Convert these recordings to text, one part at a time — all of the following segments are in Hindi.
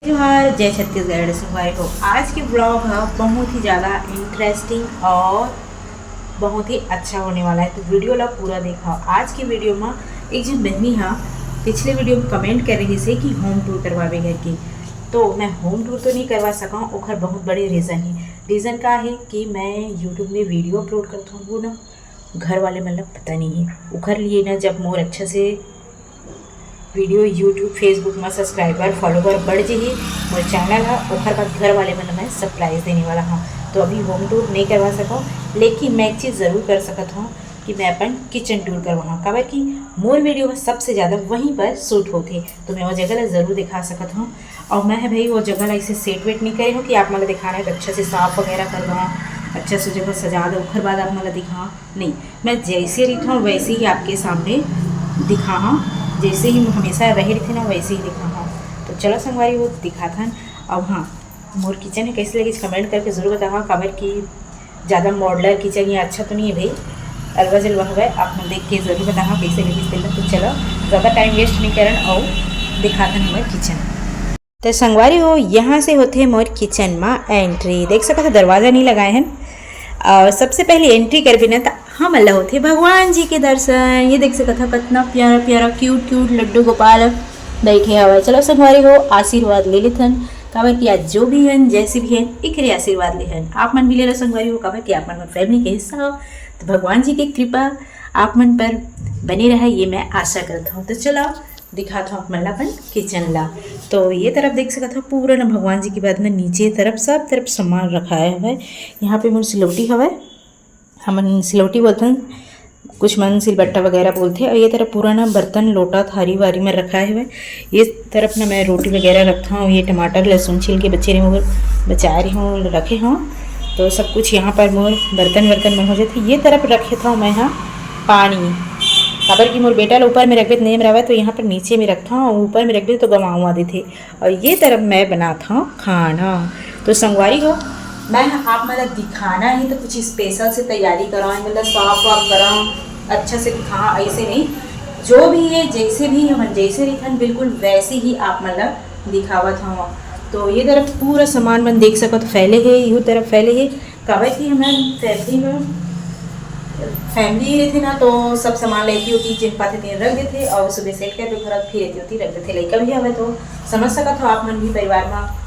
जोहार जय छत्तीसगढ़ सुहाई हो। आज के ब्लॉग है बहुत ही ज़्यादा इंटरेस्टिंग और बहुत ही अच्छा होने वाला है, तो वीडियो ला पूरा देखा। आज की वीडियो में एक जन बहनी है पिछले वीडियो में कमेंट कर रही से कि होम टूर करवावे घर की, तो मैं होम टूर तो नहीं करवा सका। ओखर बहुत बड़े रीज़न का है कि मैं यूट्यूब में वीडियो अपलोड करता हूँ, वो ना घर वाले मतलब पता नहीं है उखर लिए ना। जब मोर अच्छा से वीडियो यूट्यूब फेसबुक में सब्सक्राइबर फॉलोवर बढ़ जाइए मोर चैनल है, ओखर बाद घर वाले मन मैं सरप्राइज़ देने वाला हूँ। तो अभी होम टूर नहीं करवा सका, लेकिन मैं एक चीज़ ज़रूर कर सकता हूँ कि मैं अपन किचन टूर करवाऊँ। काबर कि मोर वीडियो में सबसे ज़्यादा वहीं पर शूट होते, तो मैं वो जगह ज़रूर दिखा सकता हूँ। और मैं भाई वो जगह ऐसे सेट वेट नहीं करे हूँ कि आप मतलब दिखाना है तो अच्छा से साफ़ वगैरह करवाऊँ, अच्छा से जगह सजा दो, उखर बाद आप मतलब दिखाओ नहीं। मैं जैसे रही हूँ वैसे ही आपके सामने दिखा हूँ, जैसे ही हमेशा रही थी ना वैसे ही दिखा हूँ। तो चलो संगवारी वो दिखा था। अब हाँ, मोर किचन है कैसे लगी कमेंट करके ज़रूर बताओ। काबर कि ज़्यादा मॉडलर किचन या अच्छा तो नहीं है भाई, अलवा जलवा हुआ है। आप लोग देख के ज़रूर बताओ कैसे लगी फिल्म। तो चलो ज़्यादा टाइम वेस्ट नहीं करन और दिखा था मोर किचन। तो संगवारी हो यहाँ से होते मोर किचन में एंट्री देख सकते, दरवाज़ा नहीं लगाए हैं। और सबसे पहले एंट्री कर भी ना तो हम अल्लाह होते भगवान जी के दर्शन। ये देख सकता कितना प्यारा प्यारा क्यूट क्यूट लड्डू गोपाल बैठे हवा। चलो संगवारी हो आशीर्वाद ले लेथन। काबर कि आज जो भी हैं जैसे भी हैं एक आशीर्वाद ले हैं आप मन भी ले लो संगवारी हो। काबर कि आप मन फैमिली के हिस्सा हो, तो भगवान जी की कृपा आप मन पर बनी रहे ये मैं आशा करता हूँ। तो चलो दिखाता हूँ मतलब अपन किचन ला। तो ये तरफ देख सकता था पूरा ना भगवान जी के बाद में नीचे तरफ सब तरफ सामान रखा है। यहाँ पे मोर सिलौटी हवा, हम सिलौटी बोलते हैं, कुछ मन सिलबट्टा वगैरह बोलते हैं। और ये तरफ पूरा ना बर्तन लोटा थारी वारी में रखा है। ये तरफ ना मैं रोटी वगैरह रखा हूँ, ये टमाटर लहसुन छिल के बच्चे ने बचा रही हूँ रखे हूँ। तो सब कुछ यहाँ पर मोर बर्तन वर्तन में हो जाते। ये तरफ रखे था मैं यहाँ पानी, खबर कि मोर बेटा ऊपर में रख दे नहीं रहा, तो यहाँ पर नीचे में रखता हूँ, ऊपर में रख दे तो गवाऊँ आते थे। और ये तरफ मैं बनाता हूँ खाना। तो संगवारी हो मैं आप मतलब दिखाना ही तो कुछ स्पेशल से तैयारी कराएं, मतलब साफ वाफ कराऊँ अच्छा से दिखा, ऐसे नहीं जो भी है जैसे भी हम जैसे रिखन बिल्कुल वैसे ही आप मतलब दिखावा था। तो ये तरफ पूरा सामान मन देख सको तो फैले है, यूँ तरफ फैले है। काबर कि हमें फैमिली रहती ना तो सब सामान लेती होती जिन पाते थे रख देते और सुबह सेट कर घर फिर रहती होती रख देते। लड़का भी हमें तो समझ सका था आप मन भी परिवार में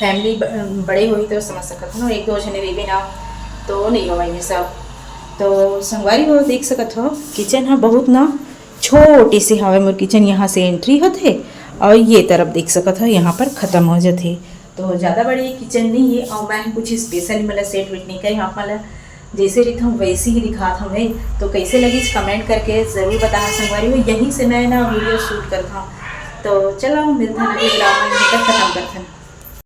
फैमिली बड़े हुई तो समझ सका था ना, एक दो जने रहे ना तो नहीं हो ये सब। तो संगवारी हो देख सकत हो किचन है बहुत ना छोटी सी हवा मोर किचन। यहाँ से एंट्री होते और ये तरफ देख सकत हो यहाँ पर ख़त्म हो जाते। तो ज़्यादा बड़ी किचन नहीं है और मैं कुछ स्पेशल मतलब सेट वेट नहीं करी, आप मतलब जैसे रहता हूँ वैसे ही दिखाता हूँ भाई। तो कैसे लगी कमेंट करके ज़रूर बताना संगवारी हो। यहीं से मैं ना वीडियो शूट करता हूँ। तो चलो मिलता है अगले ब्लॉग में, खत्म करते हैं।